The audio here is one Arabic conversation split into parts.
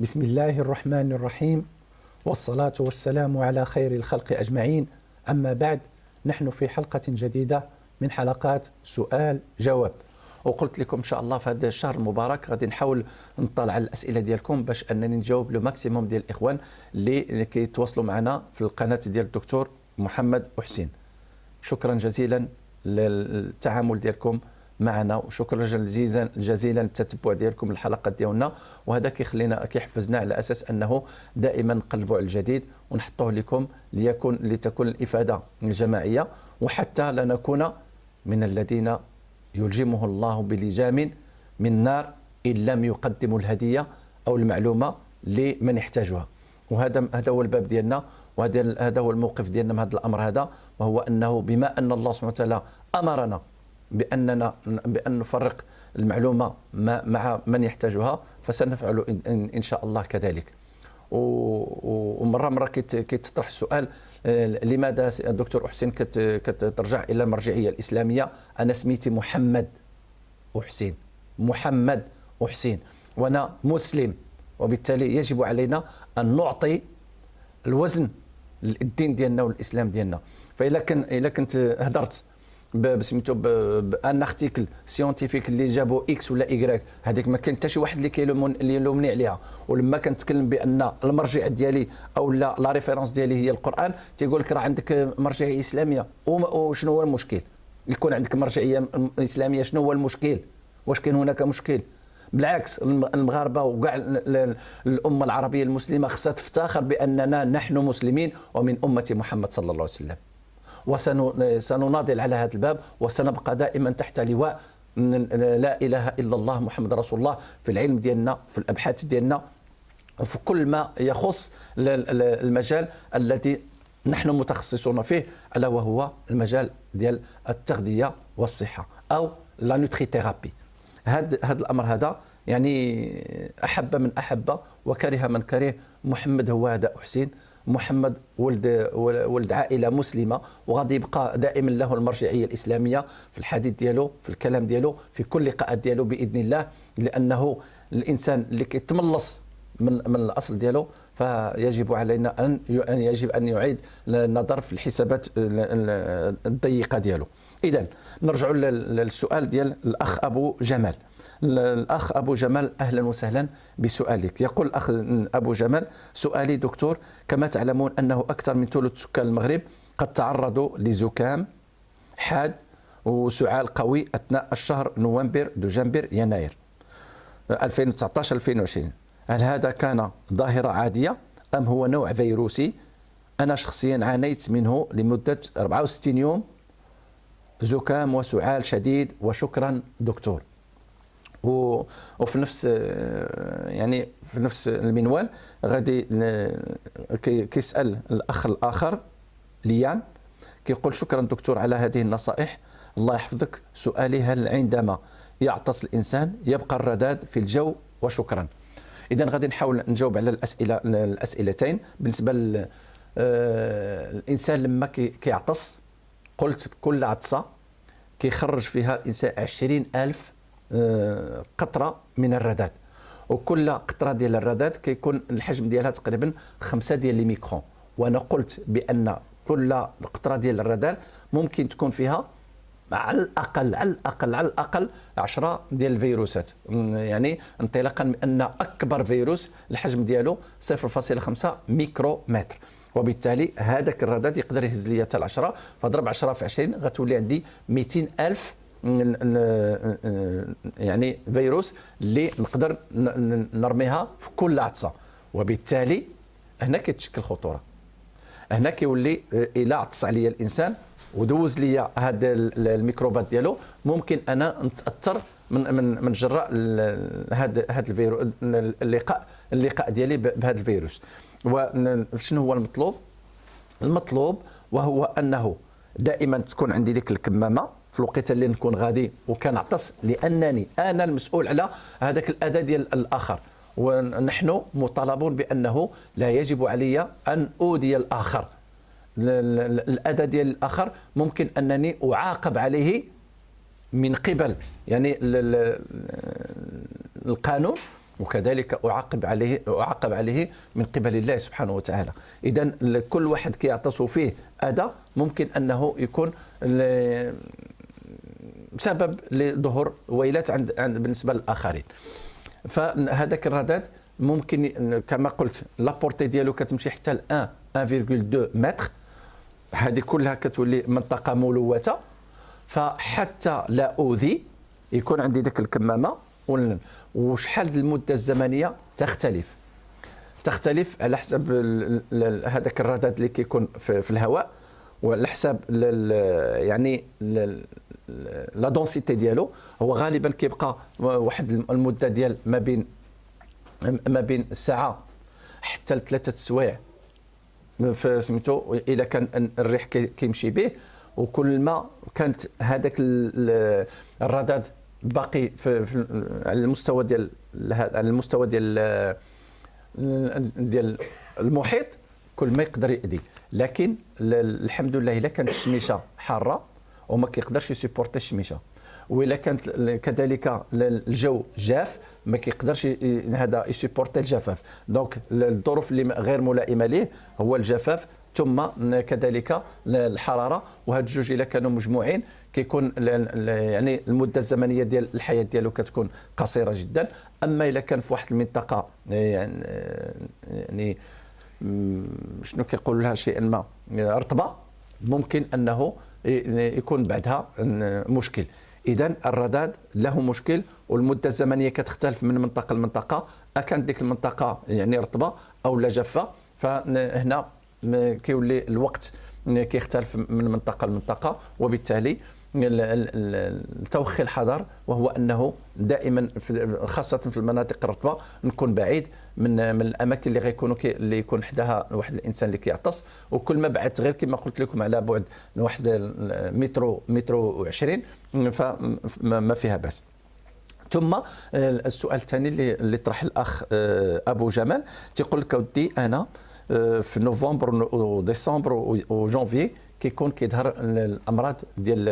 بسم الله الرحمن الرحيم، والصلاة والسلام على خير الخلق أجمعين. أما بعد، نحن في حلقة جديدة من حلقات سؤال جواب. وقلت لكم إن شاء الله في هذا الشهر المبارك غادي نحاول نطلع على الأسئلة ديالكم باش أنني نجاوب لو ماكسيموم ديال الإخوان اللي كيتواصلوا معنا في القناة ديال الدكتور محمد وحسين. شكرا جزيلا للتعامل ديالكم معنا، وشكرا جزيلا للتتبع ديالكم الحلقات ديالنا، وهذا كيحفزنا على اساس انه دائما نقلبوا على الجديد ونحطوه لكم لتكون الافاده الجماعيه، وحتى لا نكون من الذين يلجمه الله بلجام من نار ان لم يقدموا الهديه او المعلومه لمن يحتاجها. وهذا هو الباب ديالنا، وهذا هو الموقف ديالنا من هذا الامر هذا، وهو انه بما ان الله سبحانه وتعالى امرنا بأن نفرق المعلومة مع من يحتاجها، فسنفعل إن شاء الله كذلك. ومرة كيتطرح السؤال: لماذا الدكتور حسين كترجع إلى المرجعية الإسلامية؟ أنا سميتي محمد وحسين، محمد وحسين، وأنا مسلم، وبالتالي يجب علينا أن نعطي الوزن للدين ديالنا والإسلام ديالنا. فإلا كنت هدرت بسميتو بان ارتيكل سيونتيفيك اللي جابوا اكس ولا ايكغيك، هذيك ما كاين حتى شي واحد اللي يلومني عليها. ولما كنتكلم بان المرجع ديالي او لا ريفيرونس ديالي هي القران، تيقول لك راه عندك مرجعيه اسلاميه، وشنو هو المشكل؟ يكون عندك مرجعيه اسلاميه، شنو هو المشكل؟ واش كاين هناك مشكل؟ بالعكس، المغاربه وكاع الامه العربيه المسلمه خصها تفتخر باننا نحن مسلمين ومن امه محمد صلى الله عليه وسلم، وسنناضل على هذا الباب، وسنبقى دائما تحت لواء لا إله إلا الله محمد رسول الله في العلم ديالنا، في الأبحاث ديالنا، وفي كل ما يخص المجال الذي نحن متخصصون فيه، ألا وهو المجال ديال التغذية والصحة أو لا نوتريثيرابي. هذا الأمر هذا يعني أحب من أحب وكره من كره. محمد هو هذا حسين، محمد ولد عائله مسلمه، وغادي يبقى دائما له المرجعيه الاسلاميه في الحديث ديالو، في الكلام ديالو، في كل لقاءات ديالو باذن الله، لانه الانسان اللي كيتملص من الاصل ديالو فيجب علينا ان يعيد النظر في الحسابات الضيقه ديالو. اذا نرجع للسؤال ديال الاخ ابو جمال. الأخ أبو جمال، أهلا وسهلا بسؤالك. يقول الأخ أبو جمال: سؤالي دكتور، كما تعلمون أنه أكثر من ثلث سكان المغرب قد تعرضوا لزكام حاد وسعال قوي أثناء الشهر نوفمبر دجنبر يناير 2019-2020. هل هذا كان ظاهرة عادية أم هو نوع فيروسي؟ أنا شخصيا عانيت منه لمدة 64 يوم، زكام وسعال شديد، وشكرا دكتور. وفي نفس يعني في نفس المنوال غادي كيسأل الأخ الآخر ليان، كيقول: شكرا دكتور على هذه النصائح، الله يحفظك. سؤالي: هل عندما يعطس الإنسان يبقى الرذاذ في الجو؟ وشكرا. إذا غادي نحاول نجاوب على الأسئلتين. بالنسبة للإنسان لما كيعطس، قلت كل عطسة كيخرج فيها الإنسان 20,000 قطرة من الرذاذ، وكل قطرة ديال الرذاذ كيكون الحجم ديالها تقريبا 5 ديال الميكرون. وانا قلت بان كل قطرة ديال الرذاذ ممكن تكون فيها على الاقل 10 ديال الفيروسات، يعني انطلاقا من ان اكبر فيروس الحجم ديالو 0.5 ميكرومتر، وبالتالي هذاك الرذاذ يقدر يهز لي حتى 10، فضرب 10 في 20 غتولي عندي 200,000 يعني فيروس اللي نقدر نرميها في كل عطسه. وبالتالي هنا كتشكل خطوره. هنا كيولي الى عطس عليا الانسان ودوز لي هاد الميكروبات ديالو، ممكن انا نتاثر من جراء هاد الفيروس، اللقاء ديالي بهذا الفيروس. وشنو هو المطلوب؟ وهو انه دائما تكون عندي ديك الكمامه في الوقت اللي نكون غادي وكنعطس، لانني انا المسؤول على هذاك الاذى ديال الاخر، ونحن مطالبون بانه لا يجب علي ان اؤذي الاخر. الاذى ديال الاخر ممكن انني اعاقب عليه من قبل يعني القانون وكذلك أعاقب عليه من قبل الله سبحانه وتعالى. إذا كل واحد كيعتص فيه أذى ممكن أنه يكون سبب لظهور ويلات عند بالنسبة للآخرين. فهذاك الرذاذ ممكن كما قلت لابورتي ديالو كتمشي حتى ل 1.2 متر، هذه كلها كتولي منطقة ملوثة. فحتى لا أوذي يكون عندي ذاك الكمامة. وشحال المدة الزمنية تختلف على حسب هذاك الرذاذ اللي كيكون في الهواء، وعلى حساب يعني لا دونسيتي ديالو. هو غالبا كيبقى واحد المدة ديال ما بين ساعة حتى ل3 سوايع سميتو الا كان الريح كيمشي به. وكل ما كانت هذاك الرذاذ باقي على المستوى ديال المحيط كل ما يقدر يأذي. لكن الحمد لله الا كانت الشميشه حاره وما كيقدرش يسيبورتي الشميشه، والا كانت كذلك الجو جاف ما كيقدرش هذا يسيبورتي الجفاف. دونك الظروف اللي غير ملائمه ليه هو الجفاف ثم كذلك الحراره. وهاد الجوج الا كانوا مجموعين كيكون يعني المده الزمنيه ديال الحياه ديالو كتكون قصيره جدا. اما الا كان في واحد المنطقه يعني شنو كيقولوا لها شيئا ما رطبه ممكن انه يكون بعدها مشكل. اذا الرذاذ له مشكل والمده الزمنيه كتختلف من منطقه لمنطقه. كانت ديك المنطقه يعني رطبه او لا جافه، فهنا كيولي الوقت كيختلف من منطقه لمنطقه. وبالتالي التوخي الحذر وهو انه دائما خاصه في المناطق الرطبه نكون بعيد من الاماكن اللي غيكونوا اللي يكون حداها واحد الانسان اللي كيعطس. وكل ما بعدت غير كما قلت لكم على بعد واحد متر و20 فما فيها باس. ثم السؤال الثاني اللي طرح الاخ ابو جمال تيقول لك ودي انا في نوفمبر وديسمبر وجانفي كيكون كيظهر الامراض ديال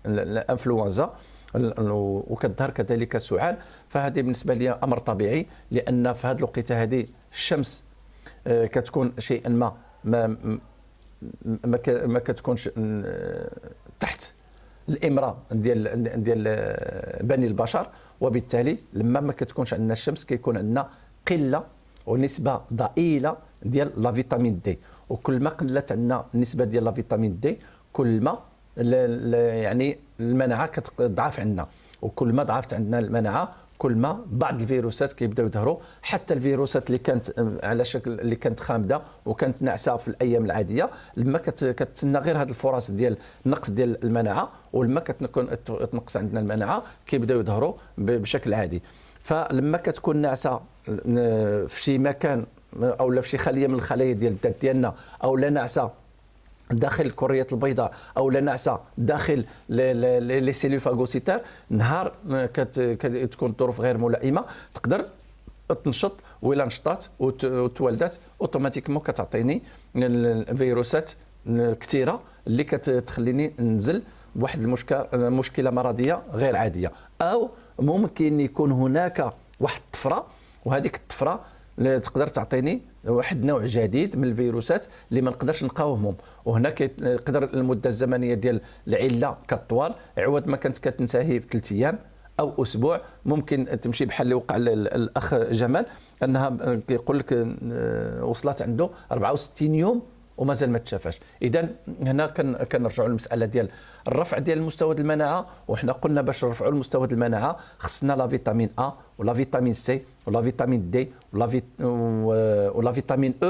الانفلونزا وكتظهر كذلك السعال. فهذه بالنسبه لي امر طبيعي، لان في هذه الوقيته هذه الشمس كتكون شيئا ما كتكونش تحت الامره ديال بني البشر. وبالتالي لما ما كتكونش عندنا الشمس كيكون عندنا قله ونسبه ضئيله ديال لا فيتامين دي. وكل ما قلت عندنا النسبه ديال لا فيتامين دي كل ما يعني المناعه كتضعف عندنا. وكل ما ضعفت عندنا المناعه كل ما بعض الفيروسات كيبداو يظهروا. حتى الفيروسات اللي كانت على شكل اللي كانت خامده وكانت ناعسه في الايام العاديه لما كتسنى غير هذه الفرص ديال النقص ديال المناعه، ولما كتكون تنقص عندنا المناعه كيبداو يظهروا بشكل عادي. فلما كتكون ناعسه في شي مكان او لا في شي خليه من الخلايا ديال الذات ديالنا، او لا ناعسه داخل الكريات البيضاء، او لا ناعسه داخل لي سيلول فاغوسيتار، نهار كتكون الظروف غير ملائمه تقدر تنشط. وإلا نشطات وتولدات اوتوماتيكمون كتعطيني الفيروسات كثيره اللي كتخليني ننزل بواحد مشكله مرضيه غير عاديه. او ممكن يكون هناك واحد الطفره، وهذيك الطفره تقدر تعطيني واحد نوع جديد من الفيروسات اللي ما نقدرش نقاومهم. وهنا كيقدر المده الزمنيه ديال العله كطوال عوض ما كانت كتنتهي في 3 ايام او اسبوع ممكن تمشي بحال اللي وقع للاخ جمال، انها كيقول لك وصلت عنده 64 يوم ومازال ما تشافاش. اذا هنا كنرجعوا للمساله ديال الرفع ديال المستوى المناعه. وحنا قلنا باش نرفعوا المستوى المناعه خصنا لا فيتامين A ولا فيتامين C ولا فيتامين D ولا فيتامين E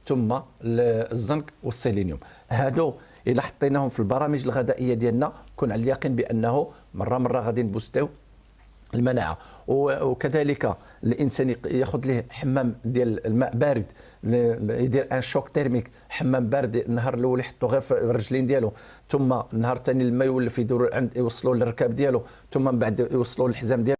ثم الزنك والسيلينيوم. هادو الا حطيناهم في البرامج الغذائيه ديالنا كون على اليقين بانه مره غادي نبوستيو المناعه. وكذلك الانسان ياخذ ليه حمام ديال الماء بارد، يدير ان شوك تيرميك، حمام بارد النهار الاول يحطو غير في الرجلين ديالو، ثم النهار الثاني الماء يولف يدور يوصلوا للركاب ديالو، ثم من بعد يوصلوا للحزام ديالو.